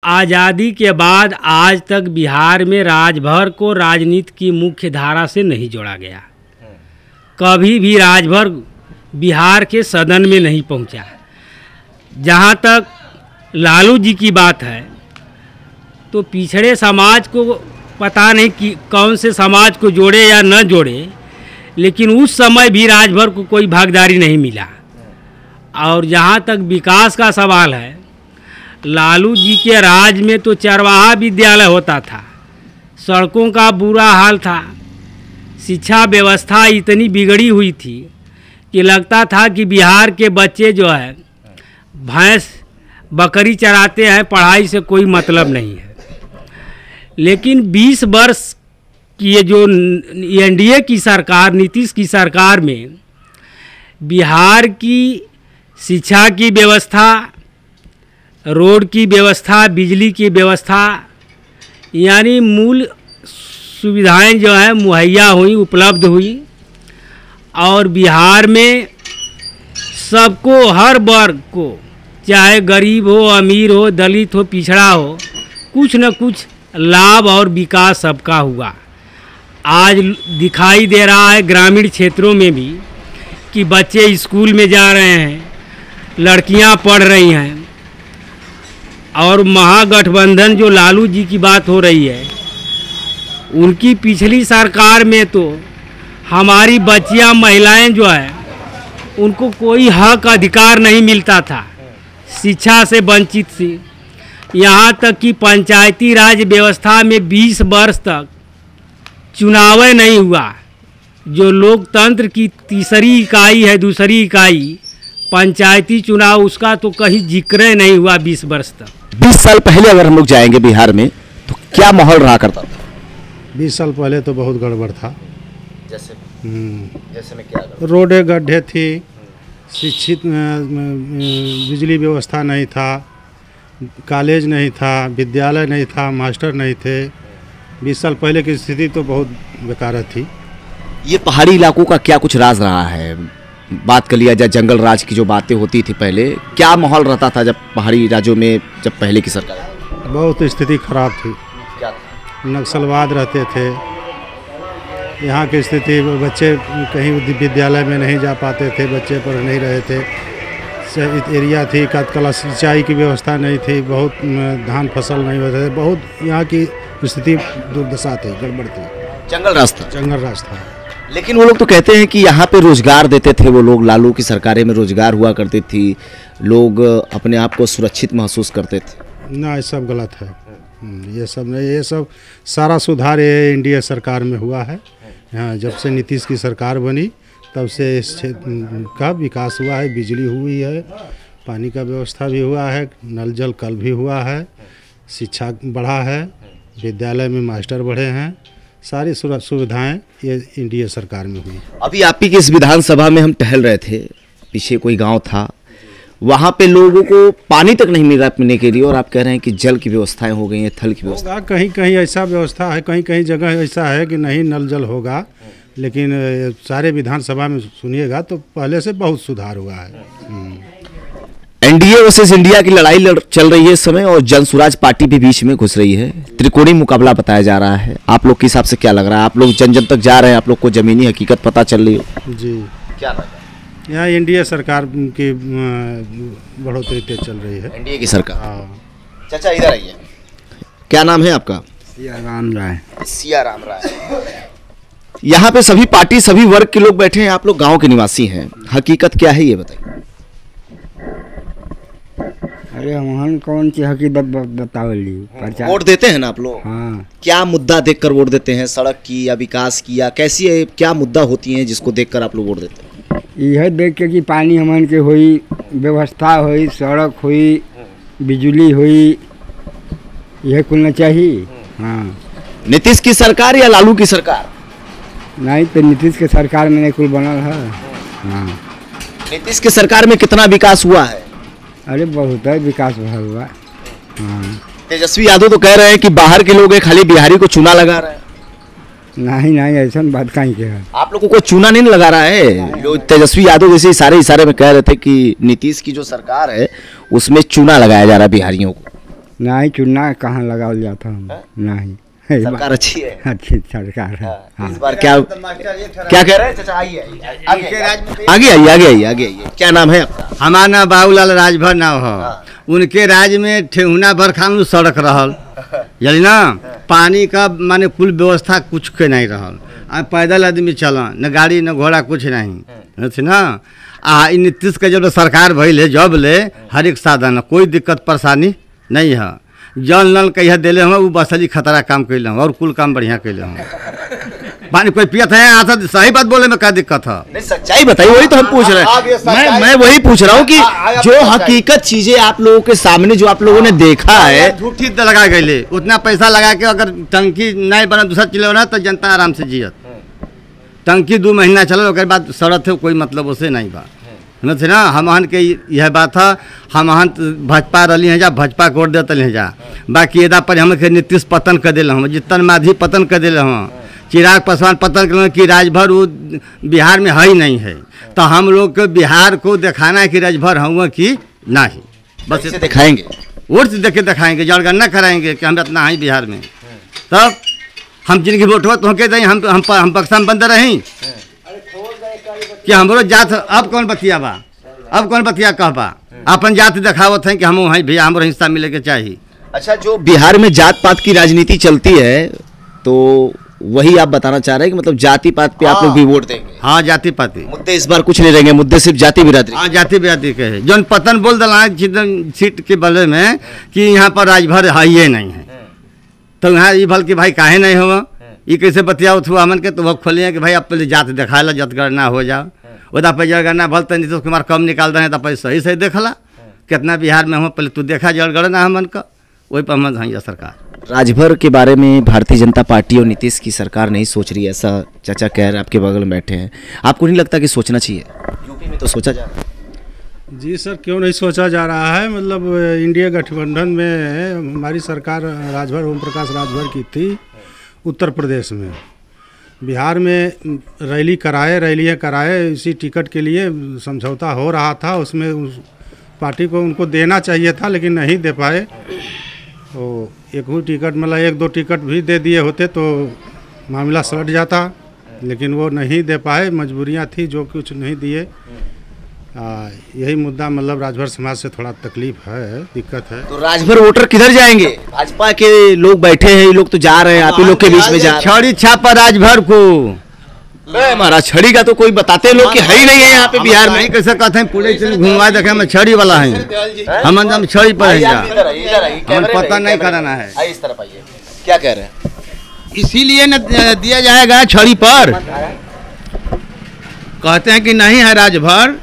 आज़ादी के बाद आज तक बिहार में राजभर को राजनीति की मुख्य धारा से नहीं जोड़ा गया। कभी भी राजभर बिहार के सदन में नहीं पहुंचा। जहां तक लालू जी की बात है तो पिछड़े समाज को पता नहीं कि कौन से समाज को जोड़े या न जोड़े, लेकिन उस समय भी राजभर को कोई भागीदारी नहीं मिला। और जहाँ तक विकास का सवाल है, लालू जी के राज में तो चरवाहा विद्यालय होता था, सड़कों का बुरा हाल था, शिक्षा व्यवस्था इतनी बिगड़ी हुई थी कि लगता था कि बिहार के बच्चे जो है भैंस बकरी चराते हैं, पढ़ाई से कोई मतलब नहीं है। लेकिन 20 वर्ष की ये जो एनडीए की सरकार, नीतीश की सरकार में बिहार की शिक्षा की व्यवस्था, रोड की व्यवस्था, बिजली की व्यवस्था, यानी मूल सुविधाएं जो है मुहैया हुई, उपलब्ध हुई। और बिहार में सबको, हर वर्ग को, चाहे गरीब हो, अमीर हो, दलित हो, पिछड़ा हो, कुछ न कुछ लाभ और विकास सबका हुआ। आज दिखाई दे रहा है ग्रामीण क्षेत्रों में भी कि बच्चे स्कूल में जा रहे हैं, लड़कियां पढ़ रही हैं। और महागठबंधन जो लालू जी की बात हो रही है, उनकी पिछली सरकार में तो हमारी बच्चियां, महिलाएं जो है उनको कोई हक अधिकार नहीं मिलता था, शिक्षा से वंचित थी। यहाँ तक कि पंचायती राज व्यवस्था में 20 वर्ष तक चुनाव नहीं हुआ। जो लोकतंत्र की तीसरी इकाई है, दूसरी इकाई पंचायती चुनाव, उसका तो कहीं जिक्र नहीं हुआ 20 वर्ष तक। 20 साल पहले अगर हम लोग जाएंगे बिहार में तो क्या माहौल रहा करता था? 20 साल पहले तो बहुत गड़बड़ था। जैसे में क्या? रोडें गड्ढे थी, शिक्षित बिजली व्यवस्था नहीं था, कॉलेज नहीं था, विद्यालय नहीं था, मास्टर नहीं थे। 20 साल पहले की स्थिति तो बहुत बेकार थी। ये पहाड़ी इलाकों का क्या कुछ राज रहा है? बात कर लिया जाए जंगल राज की, जो बातें होती थी पहले, क्या माहौल रहता था जब पहाड़ी राज्यों में, जब पहले की सरकार? बहुत स्थिति खराब थी। क्या? नक्सलवाद रहते थे। यहाँ की स्थिति, बच्चे कहीं विद्यालय में नहीं जा पाते थे, बच्चे पढ़ नहीं रहे थे। एरिया थी, कला सिंचाई की व्यवस्था नहीं थी, बहुत धान फसल नहीं होते थे, बहुत यहाँ की स्थिति दुर्दशा थी, गड़बड़ थी। जंगल रास्ता? जंगल रास्ता। लेकिन वो लोग तो कहते हैं कि यहाँ पे रोजगार देते थे वो लोग, लालू की सरकारें में रोजगार हुआ करती थी, लोग अपने आप को सुरक्षित महसूस करते थे। ना, ये सब गलत है। ये सब नहीं, ये सब सारा सुधार ये एनडीए सरकार में हुआ है। यहाँ जब से नीतीश की सरकार बनी तब से इस क्षेत्र का विकास हुआ है, बिजली हुई है, पानी का व्यवस्था भी हुआ है, नल जल कल भी हुआ है, शिक्षा बढ़ा है, विद्यालय में मास्टर बढ़े हैं, सारी सुविधाएं ये एनडीए सरकार में हुई। अभी आप ही की इस विधानसभा में हम टहल रहे थे, पीछे कोई गांव था, वहाँ पे लोगों को पानी तक नहीं मिल रहा पीने के लिए, और आप कह रहे हैं कि जल की व्यवस्थाएं हो गई हैं, थल की व्यवस्था। कहीं कहीं ऐसा व्यवस्था है, कहीं कहीं जगह ऐसा है कि नहीं नल जल होगा, लेकिन सारे विधानसभा में सुनिएगा तो पहले से बहुत सुधार हुआ है। एनडीए वर्सेस इंडिया की लड़ाई चल रही है इस समय, और जनसुराज पार्टी भी बीच में घुस रही है। त्रिकोणीय मुकाबला बताया जा रहा है। आप लोग के हिसाब से क्या लग रहा है? आप लोग जन जन तक जा रहे हैं, आप लोग को जमीनी हकीकत पता चल रही हो? जी, क्या लग रहा है? यहाँ एनडीए सरकार की बढ़ोतरी तेज चल रही है। एनडीए की सरकार। चाचा इधर आइए, क्या नाम है आपका? सियाराम राय। सियाराम राय। यहाँ पे सभी पार्टी, सभी वर्ग के लोग बैठे हैं, आप लोग गांव के निवासी हैं, हकीकत क्या है ये बताइए। अरे हम कौन सी हकीकत बतावली? वोट देते हैं ना आप लोग? हाँ। क्या मुद्दा देखकर वोट देते हैं? सड़क की या विकास की, या कैसी है, क्या मुद्दा होती है जिसको देखकर आप लोग वोट देते हैं? यह देख के कि पानी हमन के हुई, व्यवस्था हुई, सड़क हुई, बिजली हुई, यह कुल चाहिए। हाँ। नीतीश की सरकार या लालू की सरकार? नहीं तो नीतीश के सरकार में नहीं कुल बनल है। हाँ। नीतीश की सरकार में कितना विकास हुआ है? अरे बहुत है विकास हुआ। हाँ। तेजस्वी यादव तो कह रहे हैं कि बाहर के लोग खाली बिहारी को चूना लगा रहे हैं। नहीं नहीं, ऐसा बात कहीं के है। आप लोगों को चूना नहीं लगा रहा है? जो तेजस्वी यादव जैसे इशारे में कह रहे थे कि नीतीश की जो सरकार है उसमें चूना लगाया जा रहा है बिहारियों को। नहीं चुनाव कहाँ लगावल जाता हम नहीं सरकार अच्छी है। अच्छी सरकार है। हाँ। इस बार क्या कह रहे हैं चाचा? आइए आगे। क्या नाम है आपका? हमारा नाम बाबूलाल राजभर नाम हो। उनके राज्य में ठेहुना भर खान सड़क रहल जानी ना, पानी का माने कुल व्यवस्था कुछ के नहीं रहल। पैदल आदमी चला न गाड़ी न घोड़ा कुछ नहीं थी ना। नीतीश के जब सरकार भइल है जब ले हर एक साधन कोई दिक्कत परेशानी नहीं है। जल नल कहिया दिले हम वो बसली खतरा काम कैले हम और कुल काम बढ़िया कैले हम। पानी कोई पियत है आता सही बात बोले में क्या दिक्कत है? नहीं सच्चाई बताइए, वही तो हम पूछ रहे हैं। मैं वही पूछ रहा हूँ कि जो हकीकत चीजें आप लोगों के सामने जो आप लोगों ने देखा है, झूठी लगा गए उतना पैसा लगा के अगर टंकी नहीं बना दूसरा चले ना तो जनता आराम से जियत। टंकी 2 महीना चल बाद सड़क थे कोई मतलब उसे नहीं बा थे ना। हमहन के यह बात है, हमहन भाजपा रही हैं जा भाजपा को वोट देते हैं जा। बाकी एदा पर हम नीतीश पतन कर दिल हम, जितन माधी पतन कर दिल हम, चिराग पासवान पतन कर कि राजभर वो बिहार में है ही नहीं है। तो हम लोग को बिहार को दिखाना है कि राजभर हुआ कि नहीं, बस इसे दिखाएंगे, वोट देख के दिखाएंगे, जनगणना कराएंगे कि हम इतना है बिहार में। तब हम जिनकी वोट हो तो कह दें हम बक्सा में बंद रहें कि हमरो जात अब कौन बतिया बा, अब कौन बतिया कहबा, अपन जात दिखावत है कि हम वहीं भैया हमारा हिस्सा मिले के चाहिए। अच्छा, जो बिहार में जात पात की राजनीति चलती है तो वही आप बताना चाह रहे हैं कि मतलब जाति पात पे आप लोग भी वोट देंगे? हाँ, जाति पाति मुद्दे इस बार कुछ नहीं रहेंगे, मुद्दे सिर्फ जाति बिरादरी। हाँ, जाति बिरादरी के है। जौन पतन बोल दिला सीट के बदले में कि यहाँ पर राजभर है ये नहीं है, तो यहाँ ये भल कि भाई काहे नहीं हुआ, ये कैसे बतियाओ थुआ हमन के। तो वो खोलिए कि भाई अब पहले जात देखा ला, जनगणना हो जाओ, उदा पे जनगणना भल तो नीतीश कुमार कम निकाल रहे तो पहले सही देखला कितना बिहार में हो, पहले तू देखा जनगणना हमन का, वही पर हम है सरकार। राजभर के बारे में भारतीय जनता पार्टी और नीतीश की सरकार नहीं सोच रही है, ऐसा चाचा कह रहे, आपके बगल में बैठे हैं। आपको नहीं लगता कि सोचना चाहिए? यूपी में तो सोचा जा रहा है। जी सर, क्यों नहीं सोचा जा रहा है? मतलब इंडिया गठबंधन में हमारी सरकार राजभर ओम प्रकाश राजभर की थी उत्तर प्रदेश में। बिहार में रैलियाँ कराए, इसी टिकट के लिए समझौता हो रहा था, उसमें उस पार्टी को उनको देना चाहिए था लेकिन नहीं दे पाए। तो एक ही टिकट मतलब 1-2 टिकट भी दे दिए होते तो मामला सलट जाता, लेकिन वो नहीं दे पाए, मजबूरियां थी जो कुछ नहीं दिए। यही मुद्दा मतलब राजभर समाज से थोड़ा तकलीफ है, दिक्कत है। तो राजभर वोटर किधर जाएंगे? भाजपा के लोग बैठे हैं, ये लोग तो जा रहे हैं, आप ही लोग के बीच में जा रहे हैं। छड़ी छापा राजभर को महाराज, छड़ी का तो कोई बताते लोग कि है ही नहीं है यहाँ पे बिहार में। कैसे कहते हैं पुलिस घुमा देखे में छड़ी वाला है, हम अंदर छड़ी पर है, हमें पता नहीं कराना है। इस तरफ आइए, क्या कह रहे हैं? इसीलिए न दिया जाएगा छड़ी पर, कहते हैं कि नहीं है राजभर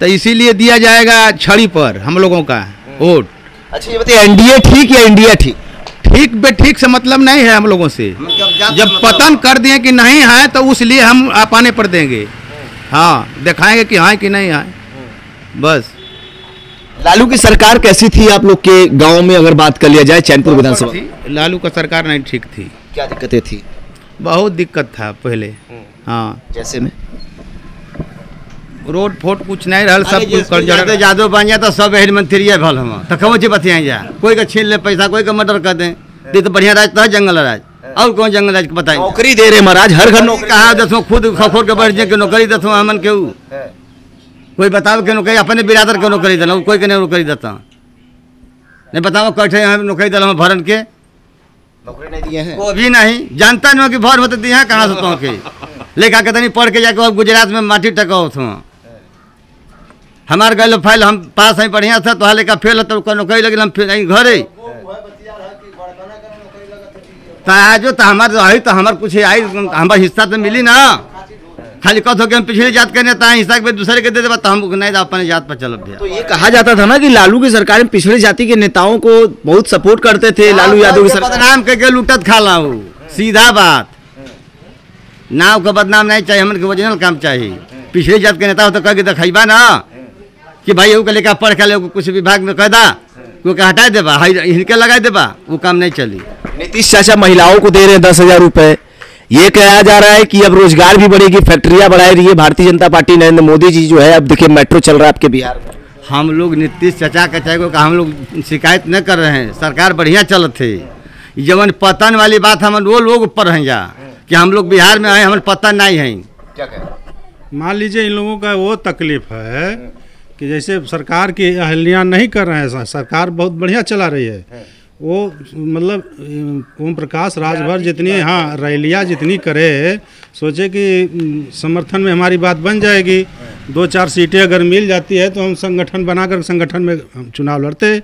तो इसीलिए दिया जाएगा छड़ी पर हम लोगों का वोट। अच्छा ये बताइए, एनडीए ठीक या इंडिया ठीक? ठीक बे ठीक से मतलब नहीं है हम लोगों से, जब पतन कर दिए कि नहीं है तो उसलिए हम आपाने पर देंगे। हाँ, दिखाएंगे कि हाँ कि नहीं है, बस। लालू की सरकार कैसी थी आप लोग के गांव में अगर बात कर लिया जाए चैनपुर विधानसभा? लालू का सरकार नहीं ठीक थी। क्या दिक्कतें थी? बहुत दिक्कत था पहले। हाँ, जैसे में रोड फोट कुछ नहीं रहा, सब कुछ कर जादव बन जाता, सब हेड मंत्री है भल हम तो कौन चीज बतिया जा, कोई का छीन ले पैसा, कोई का मर्डर कर दें। तो बढ़िया राज तो है जंगल राज, और कौन जंगल राज बताए? नौकरी दे रहे महाराज, हर घर नौकरी। कहा दसो खुद खखोर के बैठ जाए कि नौकरी दसो हमन के, कोई बताओ कि नौकरी अपने बिरादर के नौकरी दिला, कोई के नहीं नौकरी देता नहीं। बताओ कैसे हम नौकरी दिला भरन के नौकरी नहीं दिए हैं, वो भी नहीं जानता नहीं कि भर होते दिए कहाँ से तो के लेखा के तनी पढ़ के जाके गुजरात में माटी टकाओ थो। हमारे गए फाइल हम पास है बढ़िया था, तो लेकर फेल तो नौकरी लगे हम फिर घरे जो तो हमारे आई तो हमारे कुछ आई, हमारा हिस्सा तो मिली ना। खाली कहो कि हम पिछले जात करने हिस्सा के दूसरे के दे दे तो हम नहीं अपने जात पर चल। तो ये कहा जाता था ना कि लालू की सरकार में पिछड़े जाति के नेताओं को बहुत सपोर्ट करते थे, लालू यादव की सरकार बदनाम करके लुटत खा ला, सीधा बात। नाव का बदनाम नहीं चाहिए, हमन के ओरिजिनल काम चाहिए। पिछले जात के नेता हो तो कह के दिखाइबा ना कि भाई एगो लेकर पढ़ के कुछ विभाग में कह दा, क्योंकि हटा देबा इनके लगा देबा, वो काम नहीं चली। नीतीश चाचा महिलाओं को दे रहे हैं 10,000 रुपए, ये कहा जा रहा है कि अब रोजगार भी बढ़ेगी, फैक्ट्रियां बढ़ा रही है भारतीय जनता पार्टी, नरेंद्र मोदी जी जो है। अब देखिए मेट्रो चल रहा है आपके बिहार में। हम लोग नीतीश चचा कचा को हम लोग शिकायत न कर रहे हैं, सरकार बढ़िया चलत थे। जवन पतन वाली बात हम वो लोग ऊपर हैं जा कि हम लोग बिहार में आए हमारे पतन नहीं है। क्या कहें? मान लीजिए इन लोगों का वो तकलीफ है कि जैसे सरकार की अहलियाँ नहीं कर रहे हैं, सरकार बहुत बढ़िया चला रही है। वो मतलब ओम प्रकाश राजभर जितनी रैलियाँ जितनी करे, सोचे कि समर्थन में हमारी बात बन जाएगी, 2-4 सीटें अगर मिल जाती है तो हम संगठन बनाकर संगठन में हम चुनाव लड़ते।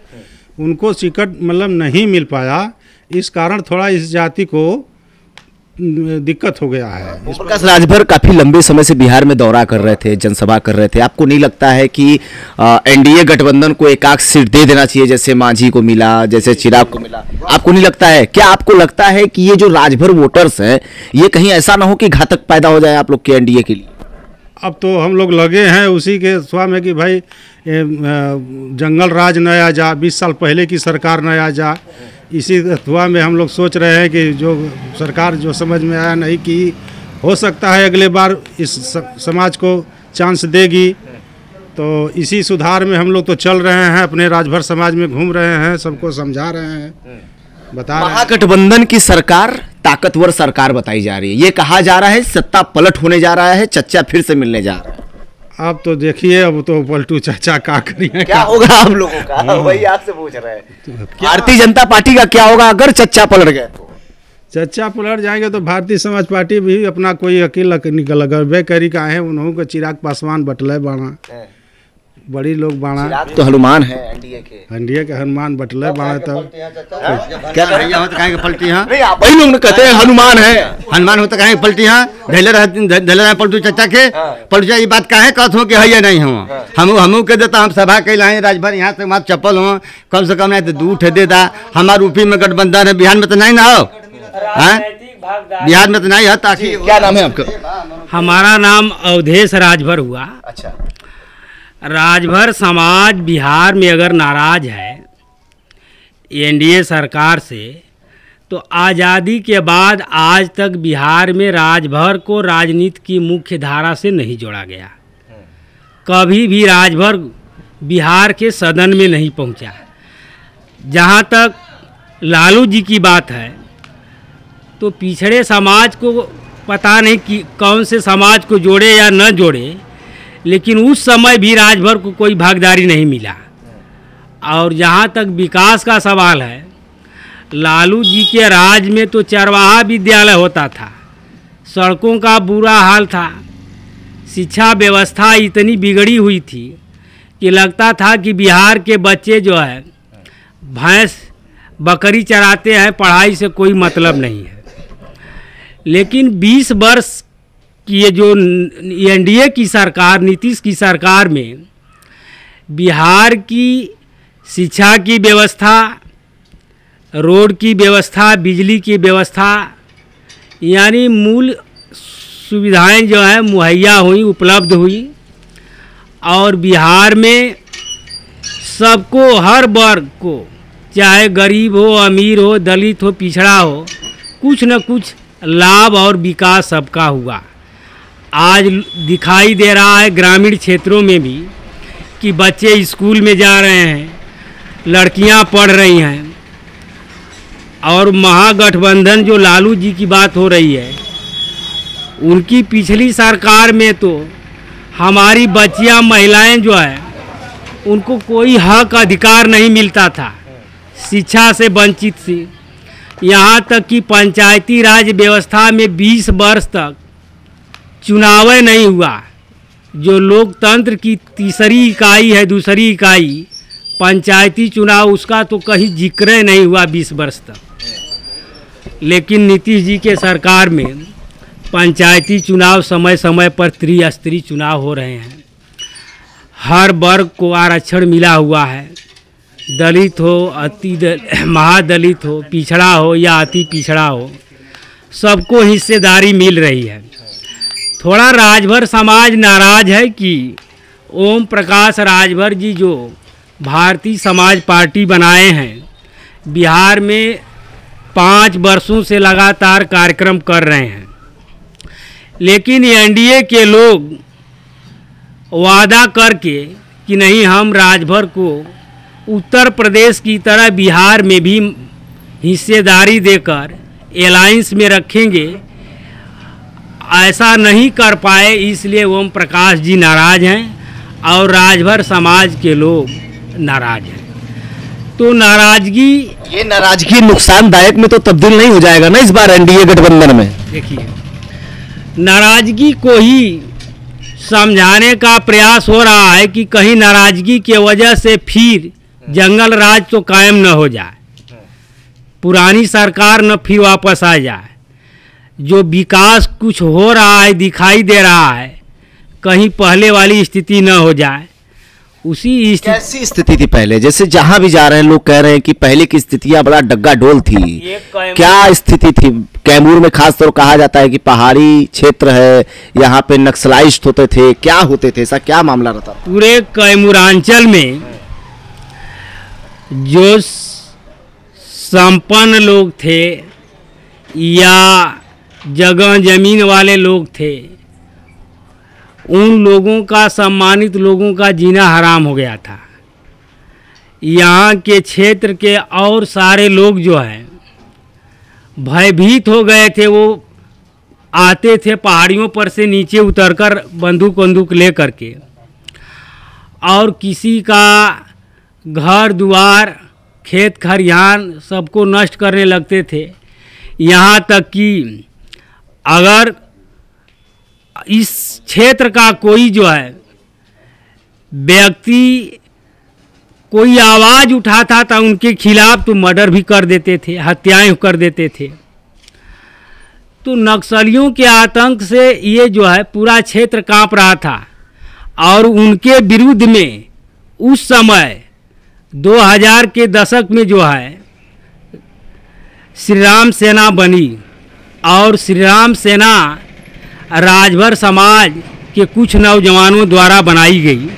उनको टिकट मतलब नहीं मिल पाया, इस कारण थोड़ा इस जाति को दिक्कत हो गया है। ओम प्रकाश राजभर काफी लंबे समय से बिहार में दौरा कर रहे थे, जनसभा कर रहे थे। आपको नहीं लगता है कि एनडीए गठबंधन को एक आध सीट दे देना चाहिए, जैसे मांझी को मिला, जैसे चिराग को मिला? आपको नहीं लगता है? क्या आपको लगता है कि ये जो राजभर वोटर्स हैं, ये कहीं ऐसा ना हो कि घातक पैदा हो जाए आप लोग के एनडीए के लिए? अब तो हम लोग लगे हैं उसी के स्वा में कि भाई जंगल राज न आ जा, 20 साल पहले की सरकार न आ जा। इसी अथवा में हम लोग सोच रहे हैं कि जो सरकार जो समझ में आया नहीं कि हो सकता है अगले बार इस समाज को चांस देगी, तो इसी सुधार में हम लोग तो चल रहे हैं, अपने राजभर समाज में घूम रहे हैं, सबको समझा रहे हैं, बता रहे हैं। महागठबंधन की सरकार ताकतवर सरकार बताई जा रही है, ये कहा जा रहा है सत्ता पलट होने जा रहा है, चच्चा फिर से मिलने जा रहा है। अब तो देखिए, अब तो पलटू चाचा का करिए, क्या होगा आप लोगों का? वही आपसे पूछ रहे हैं। भारतीय जनता पार्टी का क्या होगा अगर चच्चा पलट गए तो? चच्चा पलट जाएंगे तो भारतीय समाज पार्टी भी अपना कोई अकेला निकल गए करी का है। उन्होंने को चिराग पासवान बटले बाणा, बड़ी लोग बाणा, तो हनुमान है एनडीए के हनुमान बटले बाणा। तब क्या कहेंगे पलटी? हाँ वही लोग कहते हैं हनुमान है, हनुमान होता कहेंगे पलटी? हाँ धैले रहे पलटू चचा के पलटू चाचा ये बात काहे कहत हो कि है या नहीं हो? हम कह देता, हम सभा कैल आए राजभर, यहाँ से वहाँ चप्पल हो, कम से कम नहीं तो 2 ठे देता। हमारे यूपी में गठबंधन है, बिहार में तो नहीं ना हो, बिहार में तो नहीं है। ताकि क्या नाम है आपका? हमारा नाम अवधेश राजभर हुआ। अच्छा, राजभर समाज बिहार में अगर नाराज है एनडीए सरकार से, तो आज़ादी के बाद आज तक बिहार में राजभर को राजनीति की मुख्य धारा से नहीं जोड़ा गया। कभी भी राजभर बिहार के सदन में नहीं पहुंचा। जहां तक लालू जी की बात है, तो पिछड़े समाज को पता नहीं कि कौन से समाज को जोड़े या न जोड़े, लेकिन उस समय भी राजभर को कोई भागीदारी नहीं मिला। और जहाँ तक विकास का सवाल है, लालू जी के राज में तो चरवाहा विद्यालय होता था, सड़कों का बुरा हाल था, शिक्षा व्यवस्था इतनी बिगड़ी हुई थी कि लगता था कि बिहार के बच्चे जो है भैंस बकरी चराते हैं, पढ़ाई से कोई मतलब नहीं है। लेकिन 20 वर्ष की ये जो एनडीए की सरकार, नीतीश की सरकार में बिहार की शिक्षा की व्यवस्था, रोड की व्यवस्था, बिजली की व्यवस्था, यानी मूल सुविधाएं जो है मुहैया हुई, उपलब्ध हुई। और बिहार में सबको, हर वर्ग को, चाहे गरीब हो, अमीर हो, दलित हो, पिछड़ा हो, कुछ न कुछ लाभ और विकास सबका हुआ। आज दिखाई दे रहा है ग्रामीण क्षेत्रों में भी कि बच्चे स्कूल में जा रहे हैं, लड़कियां पढ़ रही हैं। और महागठबंधन जो लालू जी की बात हो रही है, उनकी पिछली सरकार में तो हमारी बच्चियां, महिलाएं जो है, उनको कोई हक अधिकार नहीं मिलता था, शिक्षा से वंचित थी। यहाँ तक कि पंचायती राज व्यवस्था में 20 वर्ष तक चुनाव नहीं हुआ। जो लोकतंत्र की तीसरी इकाई है, दूसरी इकाई पंचायती चुनाव, उसका तो कहीं जिक्र नहीं हुआ 20 वर्ष तक। लेकिन नीतीश जी के सरकार में पंचायती चुनाव समय समय पर त्रिस्तरीय चुनाव हो रहे हैं। हर वर्ग को आरक्षण मिला हुआ है, दलित हो, महादलित हो, पिछड़ा हो या अति पिछड़ा हो, सबको हिस्सेदारी मिल रही है। थोड़ा राजभर समाज नाराज है कि ओम प्रकाश राजभर जी जो भारतीय समाज पार्टी बनाए हैं, बिहार में 5 वर्षों से लगातार कार्यक्रम कर रहे हैं, लेकिन एनडीए के लोग वादा करके कि नहीं, हम राजभर को उत्तर प्रदेश की तरह बिहार में भी हिस्सेदारी देकर एलायंस में रखेंगे। ऐसा नहीं कर पाए, इसलिए ओम प्रकाश जी नाराज़ हैं और राजभर समाज के लोग नाराज़ हैं। तो ये नाराजगी नुकसानदायक में तो तब्दील नहीं हो जाएगा ना इस बार एनडीए गठबंधन में? देखिए, नाराज़गी को ही समझाने का प्रयास हो रहा है कि कहीं नाराज़गी के वजह से फिर जंगल राज तो कायम न हो जाए, पुरानी सरकार न फिर वापस आ जाए। जो विकास कुछ हो रहा है, दिखाई दे रहा है, कहीं पहले वाली स्थिति न हो जाए। उसी स्थिति, कैसी स्थिति थी पहले? जैसे जहां भी जा रहे हैं लोग कह रहे हैं कि पहले की स्थितियां बड़ा डग्गा डोल थी। क्या स्थिति थी? कैमूर में खासतौर कहा जाता है कि पहाड़ी क्षेत्र है, यहाँ पे नक्सलाइस्ट होते थे, क्या होते थे, ऐसा क्या मामला रहता? पूरे कैमूरांचल में जो संपन्न लोग थे या जगह जमीन वाले लोग थे, उन लोगों का, सम्मानित लोगों का जीना हराम हो गया था। यहाँ के क्षेत्र के और सारे लोग जो हैं भयभीत हो गए थे। वो आते थे पहाड़ियों पर से नीचे उतरकर बंदूक ले करके, और किसी का घर दुआर, खेत खरिहान सबको नष्ट करने लगते थे। यहाँ तक कि अगर इस क्षेत्र का कोई जो है व्यक्ति कोई आवाज़ उठाता था उनके खिलाफ तो मर्डर भी कर देते थे, हत्याएं कर देते थे। तो नक्सलियों के आतंक से ये जो है पूरा क्षेत्र कांप रहा था। और उनके विरुद्ध में उस समय 2000 के दशक में जो है श्री राम सेना बनी, और श्री राम सेना राजभर समाज के कुछ नौजवानों द्वारा बनाई गई।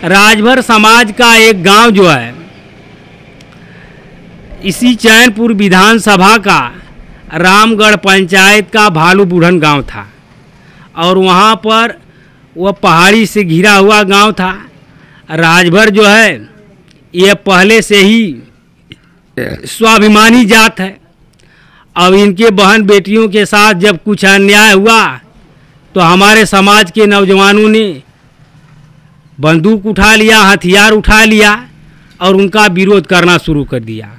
राजभर समाज का एक गांव जो है इसी चैनपुर विधानसभा का रामगढ़ पंचायत का भालू बूढ़न गांव था, और वहां पर वह पहाड़ी से घिरा हुआ गांव था। राजभर जो है ये पहले से ही स्वाभिमानी जात है। अब इनके बहन बेटियों के साथ जब कुछ अन्याय हुआ तो हमारे समाज के नौजवानों ने बंदूक उठा लिया, हथियार उठा लिया और उनका विरोध करना शुरू कर दिया।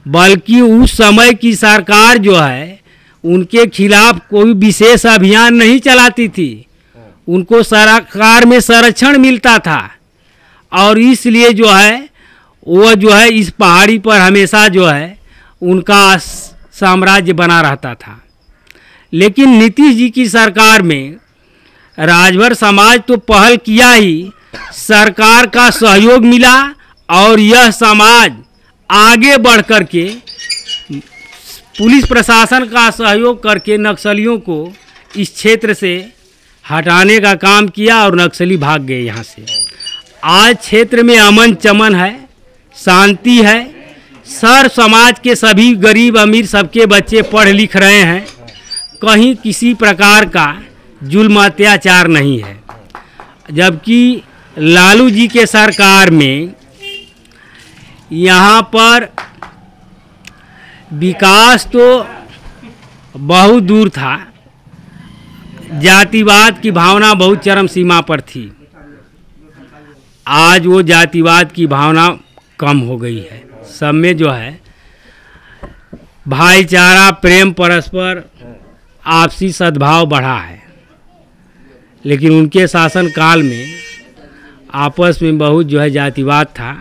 बल्कि उस समय की सरकार जो है उनके खिलाफ कोई विशेष अभियान नहीं चलाती थी, उनको सरकार में संरक्षण मिलता था, और इसलिए जो है वो जो है इस पहाड़ी पर हमेशा जो है उनका साम्राज्य बना रहता था। लेकिन नीतीश जी की सरकार में राजभर समाज तो पहल किया ही, सरकार का सहयोग मिला और यह समाज आगे बढ़ कर के पुलिस प्रशासन का सहयोग करके नक्सलियों को इस क्षेत्र से हटाने का काम किया और नक्सली भाग गए यहाँ से। आज क्षेत्र में अमन चमन है, शांति है। सर समाज के सभी गरीब अमीर सबके बच्चे पढ़ लिख रहे हैं, कहीं किसी प्रकार का जुल्म अत्याचार नहीं है। जबकि लालू जी के सरकार में यहाँ पर विकास तो बहुत दूर था, जातिवाद की भावना बहुत चरम सीमा पर थी। आज वो जातिवाद की भावना कम हो गई है। सब में जो है भाईचारा, प्रेम, परस्पर आपसी सद्भाव बढ़ा है। लेकिन उनके शासन काल में आपस में बहुत जो है जातिवाद था,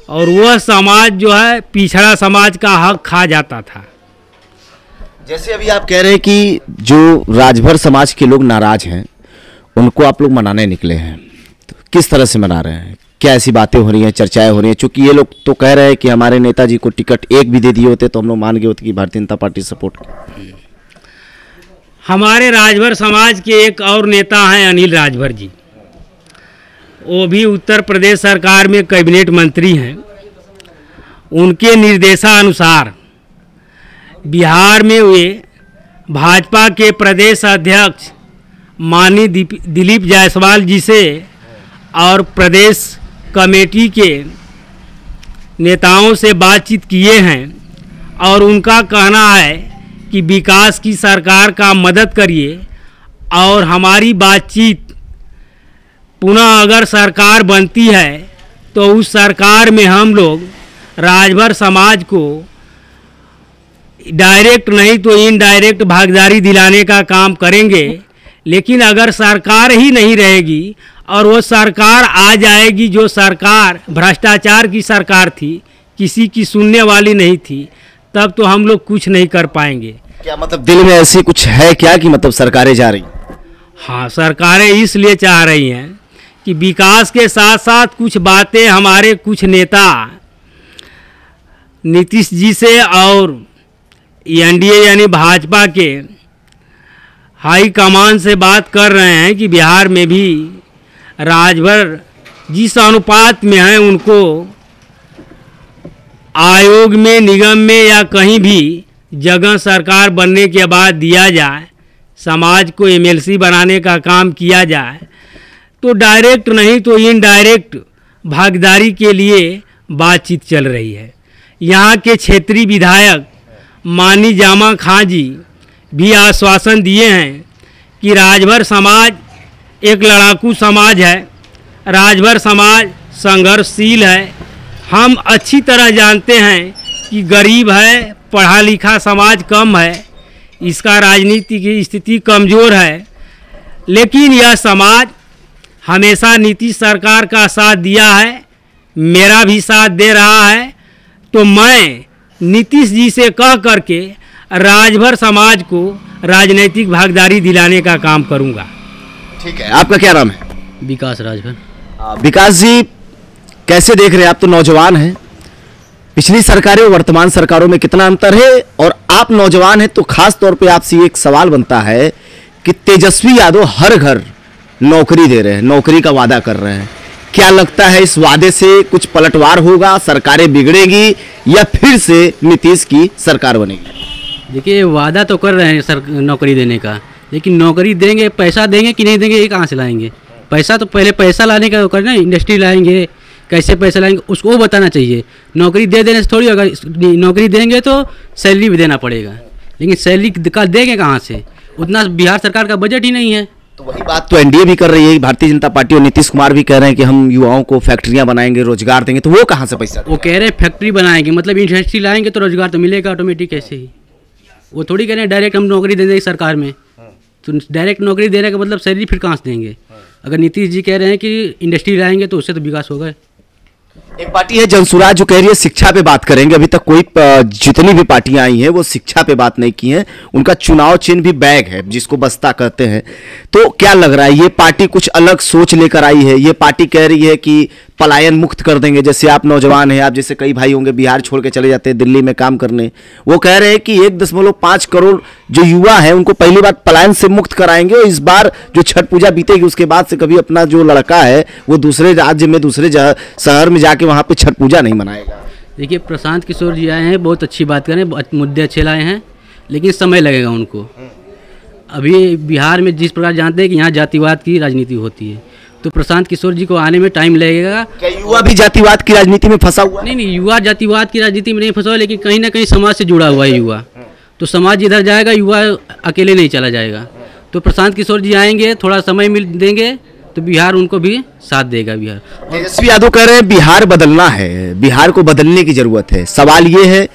और वह समाज जो है पिछड़ा समाज का हक खा जाता था। जैसे अभी आप कह रहे हैं कि जो राजभर समाज के लोग नाराज हैं उनको आप लोग मनाने निकले हैं, तो किस तरह से मना रहे हैं? क्या ऐसी बातें हो रही हैं, चर्चाएं हो रही हैं? चूंकि ये लोग तो कह रहे हैं कि हमारे नेताजी को टिकट एक भी दे दिए होते तो हम लोग मान गए होते कि भारतीय जनता पार्टी सपोर्ट। हमारे राजभर समाज के एक और नेता हैं अनिल राजभर जी, वो भी उत्तर प्रदेश सरकार में कैबिनेट मंत्री हैं। उनके निर्देशानुसार बिहार में वे भाजपा के प्रदेश अध्यक्ष माननीय दिलीप जायसवाल जी से और प्रदेश कमेटी के नेताओं से बातचीत किए हैं और उनका कहना है कि विकास की सरकार का मदद करिए और हमारी बातचीत पुनः अगर सरकार बनती है तो उस सरकार में हम लोग राजभर समाज को डायरेक्ट नहीं तो इनडायरेक्ट भागीदारी दिलाने का काम करेंगे। लेकिन अगर सरकार ही नहीं रहेगी और वो सरकार आ जाएगी जो सरकार भ्रष्टाचार की सरकार थी, किसी की सुनने वाली नहीं थी, तब तो हम लोग कुछ नहीं कर पाएंगे। क्या मतलब दिल में ऐसी कुछ है क्या कि मतलब सरकारें जा रही? हाँ, सरकारें इसलिए चाह रही हैं कि विकास के साथ साथ कुछ बातें हमारे कुछ नेता नीतीश जी से और एनडीए यानी भाजपा के हाई कमान से बात कर रहे हैं कि बिहार में भी राजभर जिस अनुपात में है उनको आयोग में, निगम में या कहीं भी जगह सरकार बनने के बाद दिया जाए, समाज को एमएलसी बनाने का काम किया जाए, तो डायरेक्ट नहीं तो इनडायरेक्ट भागीदारी के लिए बातचीत चल रही है। यहाँ के क्षेत्रीय विधायक मानी जामा खां जी भी आश्वासन दिए हैं कि राजभर समाज एक लड़ाकू समाज है, राजभर समाज संघर्षशील है। हम अच्छी तरह जानते हैं कि गरीब है, पढ़ा लिखा समाज कम है, इसका राजनीति की स्थिति कमज़ोर है, लेकिन यह समाज हमेशा नीतीश सरकार का साथ दिया है, मेरा भी साथ दे रहा है। तो मैं नीतीश जी से कह करके राजभर समाज को राजनीतिक भागीदारी दिलाने का काम करूंगा। ठीक है, आपका क्या नाम है? विकास राजभर। विकास जी, कैसे देख रहे हैं? आप तो नौजवान हैं, पिछली सरकारें और वर्तमान सरकारों में कितना अंतर है? और आप नौजवान हैं तो खास तौर पे आपसे एक सवाल बनता है कि तेजस्वी यादव हर घर नौकरी दे रहे हैं, नौकरी का वादा कर रहे हैं। क्या लगता है इस वादे से कुछ पलटवार होगा, सरकारें बिगड़ेगी या फिर से नीतीश की सरकार बनेगी? देखिए, वादा तो कर रहे हैं नौकरी देने का, लेकिन नौकरी देंगे, पैसा देंगे कि नहीं देंगे, ये कहाँ से लाएंगे? पैसा तो पहले पैसा लाने का करना, इंडस्ट्री लाएंगे, कैसे पैसा लाएंगे उसको बताना चाहिए। नौकरी दे देने से थोड़ी, अगर नौकरी देंगे तो सैलरी भी देना पड़ेगा, लेकिन सैलरी का देंगे कहाँ से? उतना बिहार सरकार का बजट ही नहीं है। तो वही बात तो एनडीए भी कर रही है, भारतीय जनता पार्टी और नीतीश कुमार भी कह रहे हैं कि हम युवाओं को फैक्ट्रियां बनाएंगे, रोजगार देंगे, तो वो कहाँ से पैसा देंगे? वो कह रहे हैं फैक्ट्री बनाएंगे, मतलब इंडस्ट्री लाएंगे तो रोजगार तो मिलेगा ऑटोमेटिक ऐसे ही। वो थोड़ी कह रहे हैं डायरेक्ट हम नौकरी दे देंगे सरकार में, तो डायरेक्ट नौकरी देने का मतलब सैलरी फिर कहाँ से देंगे? अगर नीतीश जी कह रहे हैं कि इंडस्ट्री लाएंगे तो उससे तो विकास होगा। एक पार्टी है जनसुराज जो कह रही है शिक्षा पे बात करेंगे। अभी तक कोई जितनी भी पार्टियां आई हैं वो शिक्षा पे बात नहीं की हैं। उनका चुनाव चिन्ह भी बैग है, जिसको बस्ता कहते हैं। तो क्या लग रहा है, ये पार्टी कुछ अलग सोच लेकर आई है? ये पार्टी कह रही है कि पलायन मुक्त कर देंगे, जैसे आप नौजवान हैं, आप जैसे कई भाई होंगे बिहार छोड़ के चले जाते हैं दिल्ली में काम करने, वो कह रहे हैं कि 1.5 करोड़ जो युवा हैं उनको पहली बार पलायन से मुक्त कराएंगे और इस बार जो छठ पूजा बीतेगी उसके बाद से कभी अपना जो लड़का है वो दूसरे राज्य में, दूसरे शहर में जाके वहाँ पे छठ पूजा नहीं मनाएगा। देखिए, प्रशांत किशोर जी आए हैं, बहुत अच्छी बात करें, मुद्दे अच्छे लाए हैं, लेकिन समय लगेगा उनको। अभी बिहार में जिस प्रकार जानते हैं कि यहाँ जातिवाद की राजनीति होती है, तो प्रशांत किशोर जी को आने में टाइम लगेगा। क्या युवा भी जातिवाद की राजनीति में फंसा हुआ? नहीं, युवा जातिवाद की राजनीति में नहीं फंसा हुआ, लेकिन कहीं ना कहीं समाज से जुड़ा हुआ है युवा। तो समाज जिधर जाएगा युवा अकेले नहीं चला जाएगा। तो प्रशांत किशोर जी आएंगे, थोड़ा समय मिल देंगे तो बिहार उनको भी साथ देगा। बिहार तेजस्वी यादव कह रहे हैं बिहार बदलना है, बिहार को बदलने की जरूरत है। सवाल ये है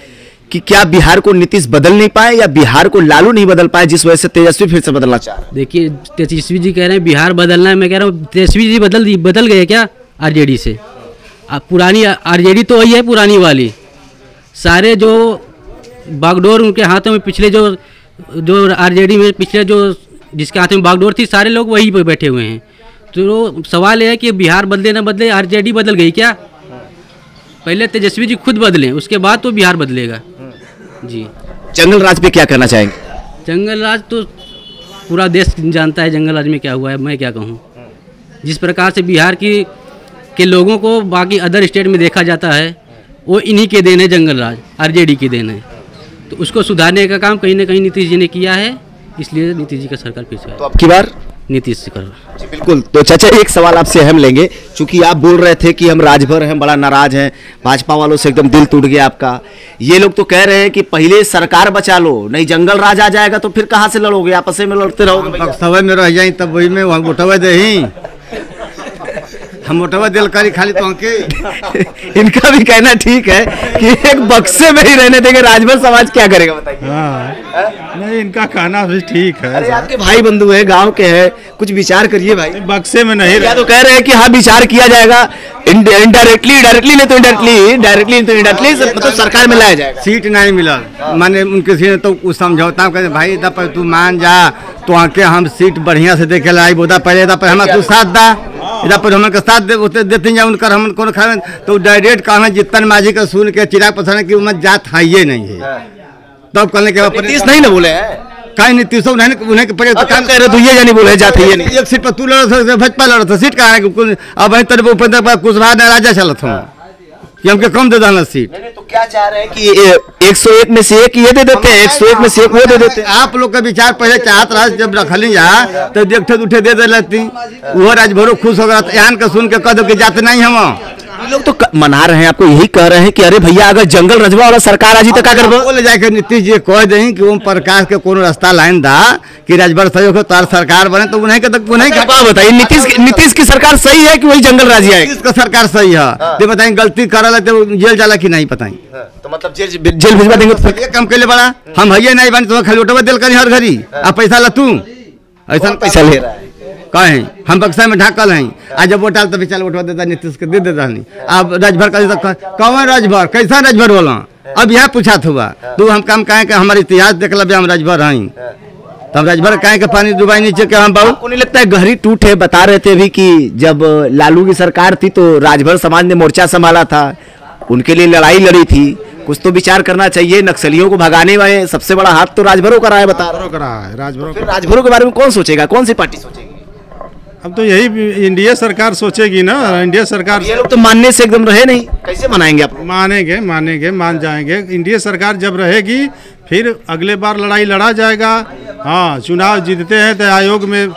कि क्या बिहार को नीतीश बदल नहीं पाए या बिहार को लालू नहीं बदल पाए, जिस वजह से तेजस्वी फिर से बदलना चाह रहे हैं? देखिए, तेजस्वी जी कह रहे हैं बिहार बदलना है, मैं कह रहा हूँ तेजस्वी जी बदल गए क्या आरजेडी से? पुरानी आरजेडी तो वही है, पुरानी वाली। सारे जो बागडोर उनके हाथों में, पिछले जो आरजेडी में पिछले जो जिसके हाथों में बागडोर थी, सारे लोग वहीं पर बैठे हुए हैं। तो सवाल यह है कि बिहार बदले ना बदले, आरजेडी बदल गई क्या? पहले तेजस्वी जी खुद बदलें, उसके बाद तो बिहार बदलेगा जी। जंगल राज पे क्या कहना चाहेंगे? जंगल राज तो पूरा देश जानता है जंगल राज में क्या हुआ है, मैं क्या कहूँ। जिस प्रकार से बिहार के लोगों को बाकी अदर स्टेट में देखा जाता है, वो इन्हीं के देन है, जंगल राज आरजेडी के देन है। तो उसको सुधारने का काम कहीं ना कहीं नीतीश जी ने किया है, इसलिए नीतीश जी का सरकार पीछे है। तो अब की बार नीतीश कर। जी बिल्कुल। तो चाचा एक सवाल आपसे हम लेंगे, चूंकि आप बोल रहे थे कि हम राजभर हैं, बड़ा नाराज हैं, भाजपा वालों से एकदम दिल टूट गया आपका। ये लोग तो कह रहे हैं कि पहले सरकार बचा लो, नहीं जंगल राज आ जाएगा तो फिर कहाँ से लड़ोगे, आपस में लड़ते रहोगे। बक्सवे में रह जाए तब वही में वोटवा दे हम वोटवा दिल करी खाली तो इनका भी कहना ठीक है कि एक बक्से में ही रहने देंगे, राजभर समाज क्या करेगा बताइए। हाँ नहीं, इनका कहना भी ठीक है। अरे आपके भाई बंधु है, गांव के हैं, कुछ विचार करिए भाई। बक्से में नहीं क्या तो कह रहे हैं कि हाँ विचार किया जाएगा, इनडायरेक्टली डायरेक्टली नहीं तो इनडायरेक्टली, डायरेक्टली नहीं तो इनडायरेक्टली, मतलब सरकार में लाया जाएगा। सीट नहीं मिला माने उनके सीट तो कुछ समझौता कहते भाई इतना पर तू मान जा तो आके हम सीट बढ़िया से देखे लाई बोदा पहले इतना पर हमारा तू साथ दा इधर पर हमन के साथ देते जा उनकर हमन कौन खावे तो डायरेक्ट कहना जितन माझी का सुन के चिराग पसंद की उम्र जात है ये नहीं है। तब कहने के बाद नीतीश नहीं ना बोले हैं, कहीं नीतीश उन्हें पड़े तो काम कह रहे तो ये जानी बोले जाते ये नहीं। एक सीट पर तू लड़ा था, भाजपा लड़ा था, सीट कहाँ है अब वहीं तरफ उपेंद्र पर कुशवाहा ने राजा चलत हूँ कि हमके कम दे देना सीट। तो क्या चाह रहे हैं कि 101 में से एक ये दे देते हैं, 101 में से एक वो दे देते हैं। आप लोग का विचार पहले चाहत रहा जब रखली जा तो देखते उठे दे दे लेती वो राजभरो खुश हो गया यहाँ का सुन के कह दो कि जाते नहीं हम। ये लोग तो मना रहे हैं, आपको यही कह रहे हैं कि अरे भैया अगर जंगल रजवा वाला सरकार आज तक क्या करबो, बोले जाके नीतीश जी कह दें कि ओम प्रकाश के कोनो रास्ता लाइन दा कि राजभर सहयोग तार सरकार बने तो उन्हें के तक उन्हें का बात बताइए। नीतीश की सरकार सही है कि वही जंगल राजी है? नीतीश का सरकार सही है तो बताएं गलती करा तो जेल जाला कि नहीं बताएं तो मतलब जेल भिजवा देंगे तो ये कम के लिए बड़ा हम है नहीं बने तो खाली उठवा दिल करी हर घड़ी आप पैसा ला तू ऐसा पैसा ले रहा है। कहें हम बक्सा में ढाकल हैं आज जब वोट आल तो चल उठवा देता नीतीश के दे देता नहीं। अब राजभर का कौन राजभर कैसा राजभर बोला अब यहाँ पूछा हुआ तू हम काम कहें कि हमारे इतिहास देख लब हम राजभर हैं तब राजभर कहें के पानी डुबाई नीचे के हम बाबू आपको नहीं लगता है गहरी टूट है? बता रहे थे अभी कि जब लालू की सरकार थी तो राजभर समाज ने मोर्चा संभाला था, उनके लिए लड़ाई लड़ी थी, कुछ तो विचार करना चाहिए। नक्सलियों को भगाने वाले सबसे बड़ा हाथ तो राजभरों का रहा है, बता रहा है राजभरों के बारे में कौन सोचेगा, कौन सी पार्टी सोचेगी? अब तो यही इंडिया सरकार सोचेगी ना। इंडिया सरकार ये लोग तो मानने से एकदम रहे नहीं, कैसे मनाएंगे आप? मानेंगे मान जाएंगे। इंडिया सरकार जब रहेगी फिर अगले बार लड़ाई लड़ा जाएगा। हाँ चुनाव जीतते हैं तो आयोग में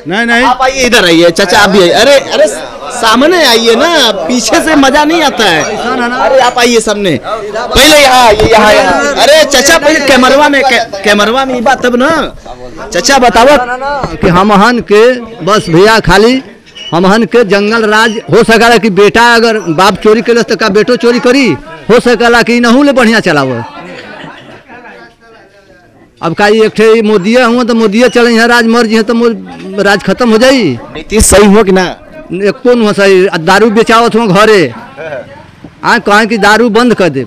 नहीं आप आइए, इधर आइए चाचा, आप भी आइए। अरे सामने आइए ना, पीछे से मजा नहीं आता है। अरे आप आइए सामने, पहले यहाँ। अरे चाचा पहले कैमरवा में बात तब ना। चाचा बताओ कि हमहन के बस भैया खाली हमहन के जंगल राज हो सकेला कि बेटा अगर बाप चोरी करे तो का बेटो चोरी करी, हो सकेला कि नहू ले बढ़िया चलाव। अब का एक ठे मोदिया हुआ तो मोदिया चले यहाँ राज मर जी तो राज खत्म हो जाई। नीतीश सही हो कि ना? एक कौन हो सही? दारू बेचावत हो घरे आ कहें कि दारू बंद कर दे,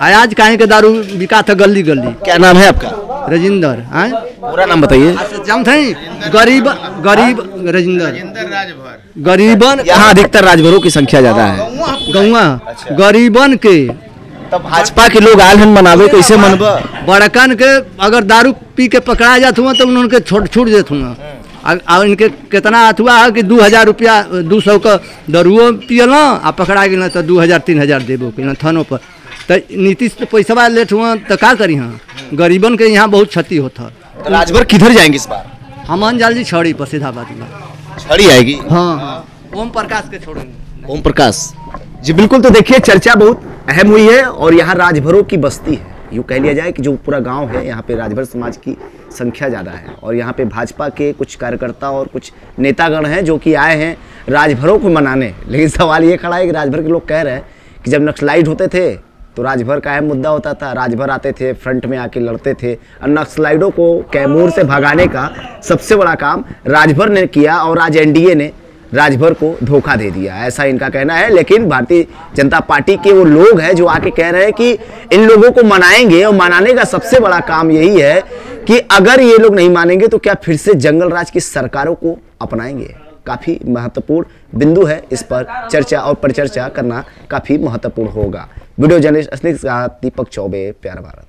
आज कहें कि दारू बिका था गली गली। क्या नाम है आपका? राजेंद्र। पूरा नाम बताइए। गरीब गरीबन यहाँ अधिकतर राजभरों की संख्या ज्यादा है गौवा गरीबन के। तब भाजपा के लोग आलहन मनावे कैसे मनबा? बड़कन के अगर दारू पी के पकड़ा जात हुआ तो उनके छूट देत हुआ। इनके कितना अथुआ है कि 2000 रुपया 200 का दारुओ पियला आ पकड़ा गया तो 2000-3000 देबो थानों पर। तो नीतीश तो पैसा लेट हुआ तो का करी? हाँ गरीबन के यहाँ बहुत क्षति होता। तो राजभर किधर जाएंगे इस बार? हमन जाल जी छड़ी पर सीधा बात में छड़ी आएगी। हाँ ओम प्रकाश के छोड़ेंगे। ओम प्रकाश जी बिल्कुल। तो देखिए चर्चा बहुत अहम हुई है और यहाँ राजभरों की बस्ती है, यूँ कह लिया जाए कि जो पूरा गांव है यहाँ पे राजभर समाज की संख्या ज़्यादा है और यहाँ पे भाजपा के कुछ कार्यकर्ता और कुछ नेतागण हैं जो कि आए हैं राजभरों को मनाने। लेकिन सवाल ये खड़ा है कि राजभर के लोग कह रहे हैं कि जब नक्सलाइट होते थे तो राजभर का अहम मुद्दा होता था, राजभर आते थे फ्रंट में आके लड़ते थे और नक्सलाइटों को कैमूर से भगाने का सबसे बड़ा काम राजभर ने किया और आज एनडीए ने राजभर को धोखा दे दिया, ऐसा इनका कहना है। लेकिन भारतीय जनता पार्टी के वो लोग हैं जो आके कह रहे हैं कि इन लोगों को मनाएंगे और मनाने का सबसे बड़ा काम यही है कि अगर ये लोग नहीं मानेंगे तो क्या फिर से जंगल राज की सरकारों को अपनाएंगे। काफ़ी महत्वपूर्ण बिंदु है, इस पर चर्चा और परिचर्चा करना काफ़ी महत्वपूर्ण होगा। वीडियो जर्नलिस्ट असली दीपक चौबे, प्यारा भारत।